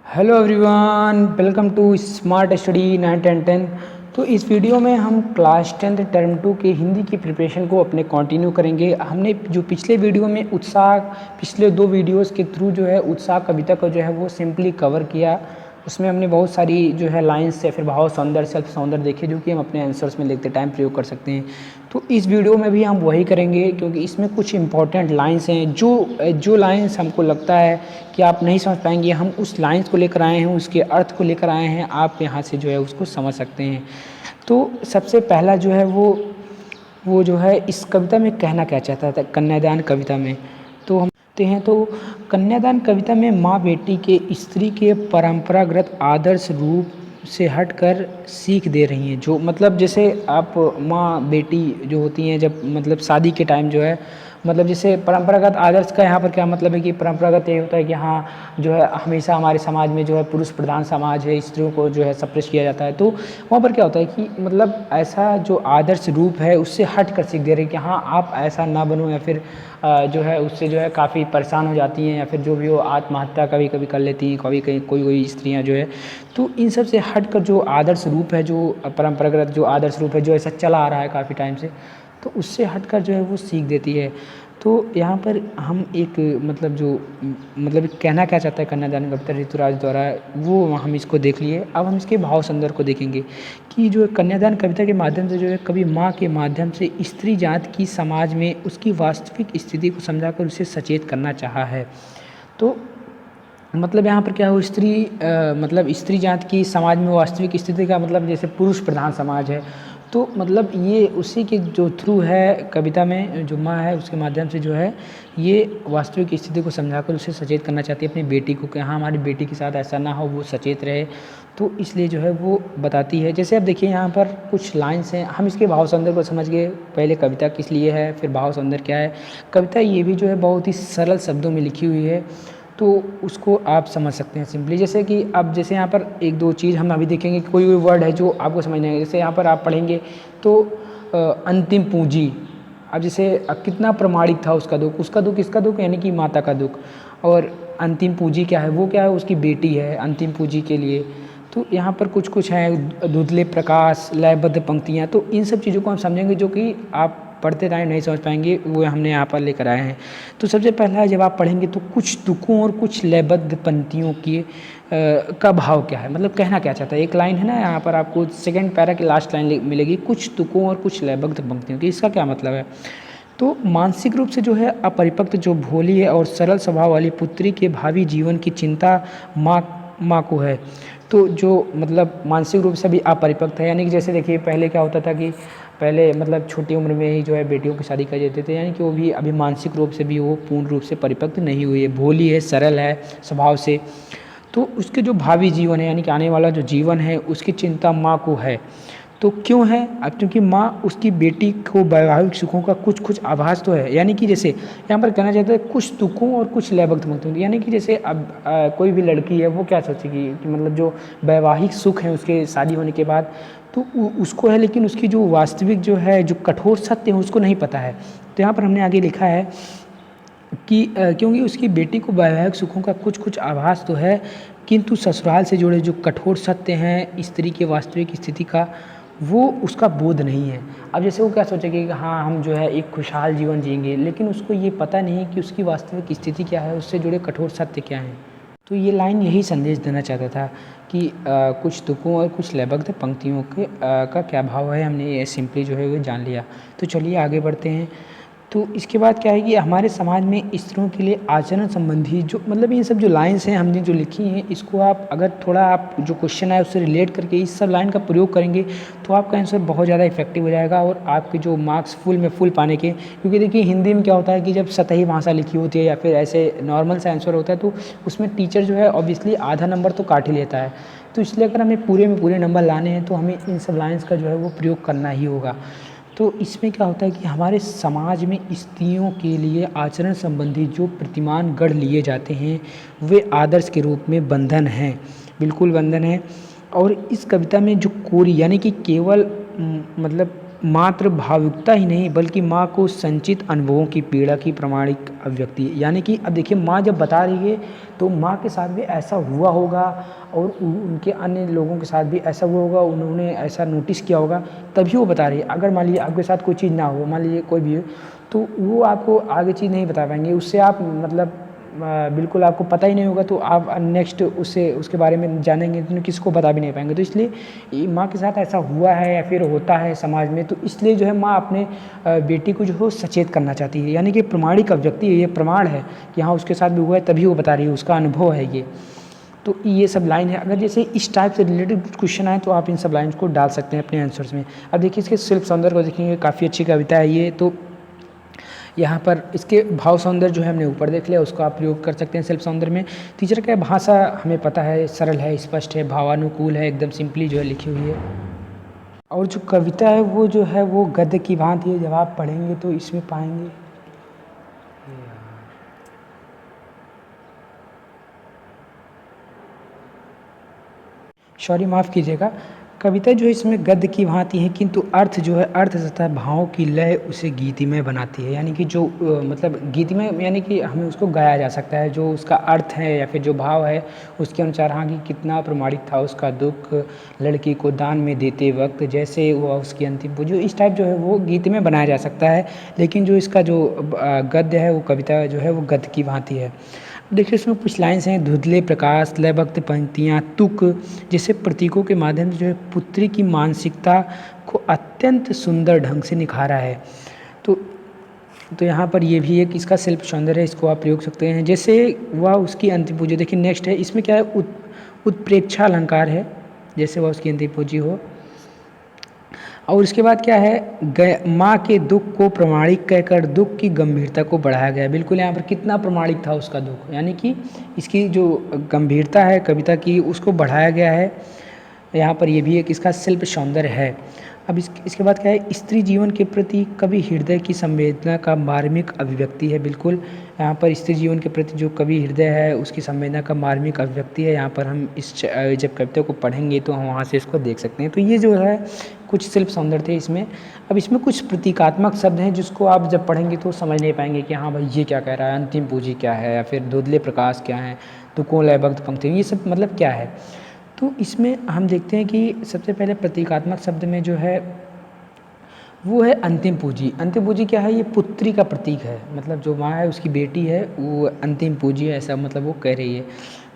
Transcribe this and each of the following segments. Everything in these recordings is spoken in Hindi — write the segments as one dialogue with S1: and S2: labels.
S1: Hello everyone, welcome to smart study 9 10 10। तो इस वीडियो में हम क्लास 10th टर्म 2 के हिंदी की प्रिपरेशन को अपने कंटिन्यू करेंगे। हमने जो पिछले वीडियो में पिछले दो वीडियोस के थ्रू जो है उत्साह कविता को जो है वो सिंपली कवर किया। उसमें हमने बहुत सारी जो है लाइन्स या फिर भाव सौंदर्य सेल्फ सौंदर्य देखे जो कि हम अपने आंसर्स में लिखते टाइम प्रयोग कर सकते हैं। तो इस वीडियो में भी हम वही करेंगे क्योंकि इसमें कुछ इंपॉर्टेंट लाइन्स हैं जो लाइन्स हमको लगता है कि आप नहीं समझ पाएंगे, हम उस लाइन्स को लेकर आए हैं, उसके अर्थ को लेकर आए हैं, आप यहाँ से जो है उसको समझ सकते हैं। तो सबसे पहला जो है वो जो है इस कविता में कहना क्या चाहता था कन्यादान कविता में। तो हम देखते हैं तो कन्यादान कविता में माँ बेटी के स्त्री के परंपरागत आदर्श रूप से हटकर सीख दे रही हैं। जो मतलब जैसे आप माँ बेटी जो होती हैं जब मतलब शादी के टाइम जो है मतलब जैसे परंपरागत आदर्श का यहाँ पर क्या मतलब है कि परंपरागत ये होता है कि हाँ जो है हमेशा हमारे समाज में जो है पुरुष प्रधान समाज है, स्त्रियों को जो है सप्रेस किया जाता है। तो वहाँ पर क्या होता है कि मतलब ऐसा जो आदर्श रूप है उससे हट कर सीख दे रहे हैं कि हाँ आप ऐसा ना बनो, या फिर जो है उससे जो है काफ़ी परेशान हो जाती हैं, या फिर जो भी हो आत्महत्या कभी कभी कर लेती हैं, कभी कहीं कोई कोई स्त्रियाँ जो है। तो इन सब से हट कर जो आदर्श रूप है, जो परंपरागत जो आदर्श रूप है जो ऐसा चला आ रहा है काफ़ी टाइम से, तो उससे हटकर जो है वो सीख देती है। तो यहाँ पर हम एक मतलब जो मतलब कहना क्या चाहता है कन्यादान कविता ऋतुराज द्वारा वो हम इसको देख लिए। अब हम इसके भाव संदर्भ को देखेंगे कि जो कन्यादान कविता के माध्यम से जो है कवि माँ के माध्यम से स्त्री जात की समाज में उसकी वास्तविक स्थिति को समझाकर उसे सचेत करना चाहा है। तो मतलब यहाँ पर क्या हो मतलब स्त्री जात की समाज में वास्तविक स्थिति का मतलब जैसे पुरुष प्रधान समाज है, तो मतलब ये उसी के जो थ्रू है कविता में जो माँ है उसके माध्यम से जो है ये वास्तविक स्थिति को समझाकर उसे सचेत करना चाहती है अपनी बेटी को कि हाँ हमारी बेटी के साथ ऐसा ना हो, वो सचेत रहे। तो इसलिए जो है वो बताती है। जैसे अब देखिए यहाँ पर कुछ लाइन्स हैं, हम इसके भाव सौंदर्य को समझ गए, पहले कविता किस लिए है फिर भाव सौंदर्य क्या है। कविता ये भी जो है बहुत ही सरल शब्दों में लिखी हुई है, तो उसको आप समझ सकते हैं सिंपली। जैसे कि अब जैसे यहाँ पर एक दो चीज़ हम अभी देखेंगे कि कोई कोई वर्ड है जो आपको समझ नहीं आएगा। जैसे यहाँ पर आप पढ़ेंगे तो अंतिम पूंजी, अब जैसे कितना प्रमाणिक था उसका दुख किसका दुख यानी कि माता का दुख। और अंतिम पूंजी क्या है, वो क्या है उसकी बेटी है अंतिम पूंजी के लिए। तो यहाँ पर कुछ कुछ हैं धुंधले प्रकाश लयबद्ध पंक्तियाँ, तो इन सब चीज़ों को हम समझेंगे जो कि आप पढ़ते टाइम नहीं समझ पाएंगे, वो हमने यहाँ पर लेकर आए हैं। तो सबसे पहला जब आप पढ़ेंगे तो कुछ तुकों और कुछ लयबद्ध पंक्तियों की का भाव क्या है, मतलब कहना क्या चाहता है। एक लाइन है ना यहाँ पर आपको सेकंड पैरा की लास्ट लाइन मिलेगी, कुछ तुकों और कुछ लयबद्ध पंक्तियों की। इसका क्या मतलब है, तो मानसिक रूप से जो है अपरिपक्व जो भोली है और सरल स्वभाव वाली पुत्री के भावी जीवन की चिंता माँ को है। तो जो मतलब मानसिक रूप से भी अपरिपक्व है, यानी कि जैसे देखिए पहले क्या होता था कि पहले मतलब छोटी उम्र में ही जो है बेटियों की शादी कर देते थे, यानी कि वो भी अभी मानसिक रूप से भी वो पूर्ण रूप से परिपक्व नहीं हुई है, भोली है, सरल है स्वभाव से। तो उसके जो भावी जीवन है यानी कि आने वाला जो जीवन है उसकी चिंता माँ को है। तो क्यों है, अब क्योंकि माँ उसकी बेटी को वैवाहिक सुखों का कुछ कुछ आभास तो है, यानी कि जैसे यहाँ पर कहना चाहते हैं कुछ तुकों और कुछ लयबद्ध पंक्तियों, यानी कि जैसे अब कोई भी लड़की है वो क्या सोचेगी कि मतलब जो वैवाहिक सुख है उसके शादी होने के बाद तो उसको है, लेकिन उसकी जो वास्तविक जो है जो कठोर सत्य है उसको नहीं पता है। तो यहाँ पर हमने आगे लिखा है कि क्योंकि उसकी बेटी को वैवाहिक सुखों का कुछ कुछ आभास तो है, किंतु ससुराल से जुड़े जो कठोर सत्य हैं स्त्री की वास्तविक स्थिति का वो उसका बोध नहीं है। अब जैसे वो क्या सोचेगी कि हाँ हम जो है एक खुशहाल जीवन जिएंगे, लेकिन उसको ये पता नहीं कि उसकी वास्तविक स्थिति क्या है, उससे जुड़े कठोर सत्य क्या हैं। तो ये लाइन यही संदेश देना चाहता था कि कुछ तुकों और कुछ लयबद्ध पंक्तियों के का क्या भाव है, हमने ये सिंपली जो है वो जान लिया। तो चलिए आगे बढ़ते हैं। तो इसके बाद क्या है कि हमारे समाज में स्त्रियों के लिए आचरण संबंधी जो मतलब ये सब जो लाइन्स हैं हमने जो लिखी हैं, इसको आप अगर थोड़ा आप जो क्वेश्चन है उससे रिलेट करके इस सब लाइन का प्रयोग करेंगे तो आपका आंसर बहुत ज़्यादा इफेक्टिव हो जाएगा और आपके जो मार्क्स फुल में फुल पाने के। क्योंकि देखिए हिंदी में क्या होता है कि जब सतही भाषा लिखी होती है या फिर ऐसे नॉर्मल सा आंसर होता है तो उसमें टीचर जो है ऑब्वियसली आधा नंबर तो काट ही लेता है। तो इसलिए अगर हमें पूरे में पूरे नंबर लाने हैं तो हमें इन सब लाइन्स का जो है वो प्रयोग करना ही होगा। तो इसमें क्या होता है कि हमारे समाज में स्त्रियों के लिए आचरण संबंधी जो प्रतिमान गढ़ लिए जाते हैं वे आदर्श के रूप में बंधन हैं, बिल्कुल बंधन है। और इस कविता में जो कोरी यानी कि केवल मतलब मात्र भावुकता ही नहीं बल्कि माँ को संचित अनुभवों की पीड़ा की प्रामाणिक अभिव्यक्ति है। यानी कि अब देखिए माँ जब बता रही है तो माँ के साथ भी ऐसा हुआ होगा और उनके अन्य लोगों के साथ भी ऐसा हुआ होगा, उन्होंने ऐसा नोटिस किया होगा तभी वो बता रही है। अगर मान लीजिए आपके साथ कोई चीज़ ना हो, मान लीजिए कोई भी हो, तो वो आपको आगे चीज़ नहीं बता पाएंगे, उससे आप मतलब बिल्कुल आपको पता ही नहीं होगा, तो आप नेक्स्ट उसके बारे में जानेंगे तो किसको बता भी नहीं पाएंगे। तो इसलिए माँ के साथ ऐसा हुआ है या फिर होता है समाज में, तो इसलिए जो है माँ अपने बेटी को जो है सचेत करना चाहती है। यानी कि प्रमाणिक अभिव्यक्ति है, ये प्रमाण है कि हाँ उसके साथ भी हुआ है तभी वो बता रही है, उसका अनुभव है ये। तो ये सब लाइन है। अगर जैसे इस टाइप से रिलेटेड क्वेश्चन आए तो आप इन सब लाइन्स को डाल सकते हैं अपने आंसर्स में। अब देखिए इसके शिल्प सौंदर्य को देखेंगे, काफ़ी अच्छी कविता है ये। तो यहाँ पर इसके भाव सौंदर्य जो है हमने ऊपर देख लिया, उसका आप प्रयोग कर सकते हैं शिल्प सौंदर्य में। तीसरा क्या है, भाषा हमें पता है सरल है, स्पष्ट है, भावानुकूल है, एकदम सिंपली जो है लिखी हुई है। और जो कविता है वो जो है वो गद्य की भांति है, जब आप पढ़ेंगे तो इसमें पाएंगे। सॉरी माफ़ कीजिएगा, कविता जो है इसमें गद्य की भांति है, किंतु अर्थ जो है अर्थ तथा भावों की लय उसे गीतिमय बनाती है। यानी कि जो मतलब गीतिमय यानी कि हमें उसको गाया जा सकता है, जो उसका अर्थ है या फिर जो भाव है उसके अनुसार, हाँ कि कितना प्रमाणिक था उसका दुख लड़की को दान में देते वक्त, जैसे वो उसकी अंतिम जो इस टाइप जो है वो गीतिमय बनाया जा सकता है। लेकिन जो इसका जो गद्य है वो कविता जो है वो गद्य की भांति है। देखिए इसमें कुछ लाइन्स हैं, धुंधले प्रकाश, लयबद्ध पंक्तियाँ, तुक जैसे प्रतीकों के माध्यम से जो है पुत्री की मानसिकता को अत्यंत सुंदर ढंग से निखारा है। तो यहाँ पर ये भी एक इसका शिल्प सौंदर्य है, इसको आप प्रयोग सकते हैं। जैसे वह उसकी अंतिम पूजी, देखिए नेक्स्ट है, इसमें क्या है उत्प्रेक्षा अलंकार है, जैसे वह उसकी अंतिम पूजी हो। और उसके बाद क्या है, माँ के दुख को प्रमाणिक कहकर दुख की गंभीरता को बढ़ाया गया है। बिल्कुल यहाँ पर कितना प्रमाणिक था उसका दुख, यानी कि इसकी जो गंभीरता है कविता की उसको बढ़ाया गया है। यहाँ पर ये भी एक इसका शिल्प सौंदर्य है। अब इसके बाद क्या है, स्त्री जीवन के प्रति कवि हृदय की संवेदना का मार्मिक अभिव्यक्ति है। बिल्कुल यहाँ पर स्त्री जीवन के प्रति जो कवि हृदय है उसकी संवेदना का मार्मिक अभिव्यक्ति है। यहाँ पर हम जब कविता को पढ़ेंगे तो हम वहाँ से इसको देख सकते हैं। तो ये जो है कुछ शिल्प सौंदर्य थे इसमें। अब इसमें कुछ प्रतीकात्मक शब्द हैं जिसको आप जब पढ़ेंगे तो समझ नहीं पाएंगे कि हाँ भाई ये क्या कह रहा है, अंतिम पूजी क्या है या फिर धुंधले प्रकाश क्या है, तुकों लयबद्ध पंक्ति, ये सब मतलब क्या है। तो इसमें हम देखते हैं कि सबसे पहले प्रतीकात्मक शब्द में जो है वो है अंतिम पूजी। अंतिम पूजी क्या है, ये पुत्री का प्रतीक है, मतलब जो माँ है उसकी बेटी है वो अंतिम पूजी है, ऐसा मतलब वो कह रही है।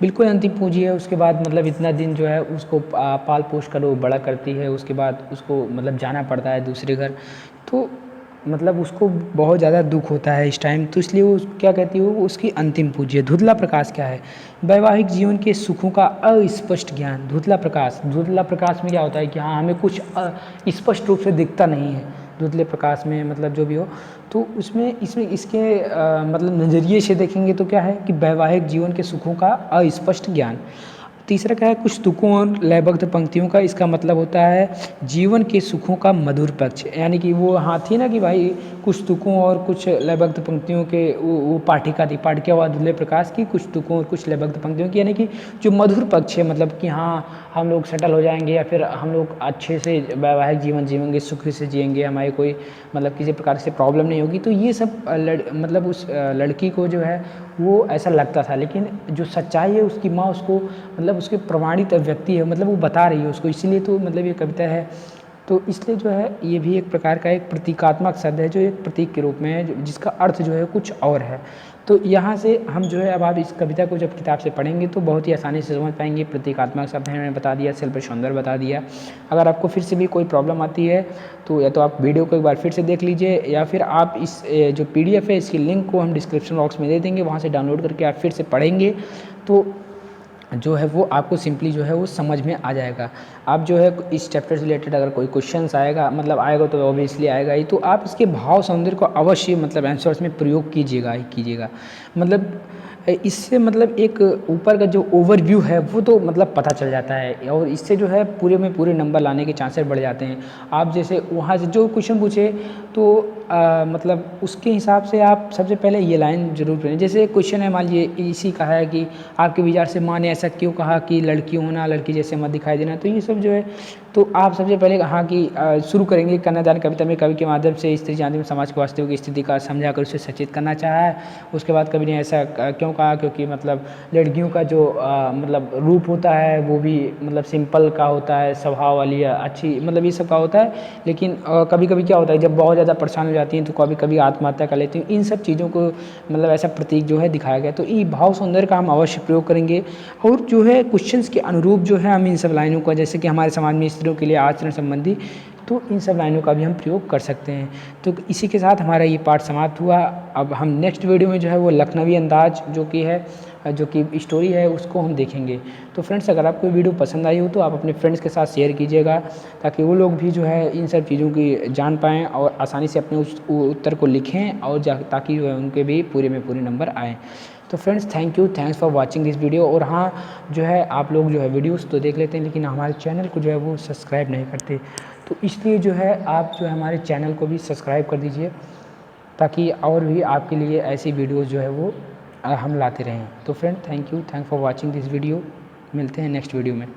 S1: बिल्कुल अंतिम पूजी है। उसके बाद मतलब इतना दिन जो है उसको पाल पोष कर वो बड़ा करती है, उसके बाद उसको मतलब जाना पड़ता है दूसरे घर, तो मतलब उसको बहुत ज़्यादा दुख होता है इस टाइम, तो इसलिए वो क्या कहती है, वो उसकी अंतिम पूजी है। धुंधला प्रकाश क्या है, वैवाहिक जीवन के सुखों का अस्पष्ट ज्ञान। धुंधला प्रकाश में क्या होता है कि हाँ हमें कुछ स्पष्ट रूप से दिखता नहीं है धुंधले प्रकाश में, मतलब जो भी हो। तो उसमें इसमें इसके मतलब नज़रिए से देखेंगे तो क्या है कि वैवाहिक जीवन के सुखों का अस्पष्ट ज्ञान। तीसरा क्या है, कुछ तुकों और लयबद्ध पंक्तियों का, इसका मतलब होता है जीवन के सुखों का मधुर पक्ष। यानी कि वो हाँ थी ना कि भाई कुछ तुकों और कुछ लयबद्ध पंक्तियों के वो पाठिका थी, पाठिका हुआ धुंधले प्रकाश की, कुछ तुकों और कुछ लयबद्ध पंक्तियों की, यानी कि जो मधुर पक्ष है, मतलब कि हाँ हम लोग सेटल हो जाएंगे या फिर हम लोग अच्छे से वैवाहिक जीवन जिएंगे, सुख से जिएंगे, हमारे कोई मतलब किसी प्रकार से प्रॉब्लम नहीं होगी। तो ये सब मतलब उस लड़की को जो है वो ऐसा लगता था, लेकिन जो सच्चाई है उसकी माँ उसको मतलब उसके प्रमाणित व्यक्ति है, मतलब वो बता रही है उसको, इसीलिए तो मतलब ये कविता है। तो इसलिए जो है ये भी एक प्रकार का एक प्रतीकात्मक शब्द है जो एक प्रतीक के रूप में है, जिसका अर्थ जो है कुछ और है। तो यहाँ से हम जो है अब आप इस कविता को जब किताब से पढ़ेंगे तो बहुत ही आसानी से समझ पाएंगे। प्रतीकात्मक शब्द है मैंने बता दिया, शिल्प सौंदर्य बता दिया। अगर आपको फिर से भी कोई प्रॉब्लम आती है तो या तो आप वीडियो को एक बार फिर से देख लीजिए, या फिर आप इस जो PDF है इसकी लिंक को हम डिस्क्रिप्शन बॉक्स में दे देंगे, वहाँ से डाउनलोड करके आप फिर से पढ़ेंगे तो जो है वो आपको सिंपली जो है वो समझ में आ जाएगा। आप जो है इस चैप्टर से रिलेटेड अगर कोई क्वेश्चंस आएगा, मतलब आएगा तो ऑब्वियसली आएगा ही, तो आप इसके भाव सौंदर्य को अवश्य मतलब आंसर्स में प्रयोग कीजिएगा ही कीजिएगा। मतलब इससे मतलब एक ऊपर का जो ओवरव्यू है वो तो मतलब पता चल जाता है, और इससे जो है पूरे में पूरे नंबर लाने के चांसेस बढ़ जाते हैं। आप जैसे वहाँ से जो क्वेश्चन पूछे तो मतलब उसके हिसाब से आप सबसे पहले ये लाइन जरूर पढ़ें। जैसे क्वेश्चन है मान लीजिए इसी का है कि आपके विचार से माँ ने ऐसा क्यों कहा कि लड़की होना लड़की जैसे मत दिखाई देना, तो ये सब जो है तो आप सबसे पहले हाँ की शुरू करेंगे कन्यादान कविता में कवि के माध्यम से स्त्री जाति में समाज की वास्तविक स्थिति का समझा कर उसे सचेत करना चाहा है। उसके बाद कवि ने ऐसा क्यों कहा, क्योंकि मतलब लड़कियों का जो मतलब रूप होता है वो भी मतलब सिंपल का होता है, स्वभाव वाली अच्छी मतलब ये सब का होता है, लेकिन कभी कभी क्या होता है जब बहुत ज़्यादा परेशान हो जाती हैं तो कभी कभी आत्महत्या कर लेती हैं। इन सब चीज़ों को मतलब ऐसा प्रतीक जो है दिखाया गया। तो ये भाव सौंदर्य का हम अवश्य प्रयोग करेंगे और जो है क्वेश्चंस के अनुरूप जो है हम इन सब लाइनों का, जैसे कि हमारे समाज में स्त्रियों के लिए आचरण संबंधी, तो इन सब लाइनों का भी हम प्रयोग कर सकते हैं। तो इसी के साथ हमारा ये पार्ट समाप्त हुआ। अब हम नेक्स्ट वीडियो में जो है वो लखनवी अंदाज जो कि स्टोरी है उसको हम देखेंगे। तो फ्रेंड्स, अगर आपको वीडियो पसंद आई हो तो आप अपने फ्रेंड्स के साथ शेयर कीजिएगा ताकि वो लोग भी जो है इन सब चीज़ों की जान पाएँ और आसानी से अपने उस उत्तर को लिखें और ताकि जो है उनके भी पूरे में पूरे नंबर आएँ। तो friends, thanks for watching this video. और हाँ, जो है आप लोग जो है वीडियोस तो देख लेते हैं लेकिन हमारे चैनल को जो है वो सब्सक्राइब नहीं करते, तो इसलिए जो है आप जो है हमारे चैनल को भी सब्सक्राइब कर दीजिए ताकि और भी आपके लिए ऐसी वीडियोस जो है वो हम लाते रहें। तो friend, thanks for watching this video. मिलते हैं नेक्स्ट वीडियो में।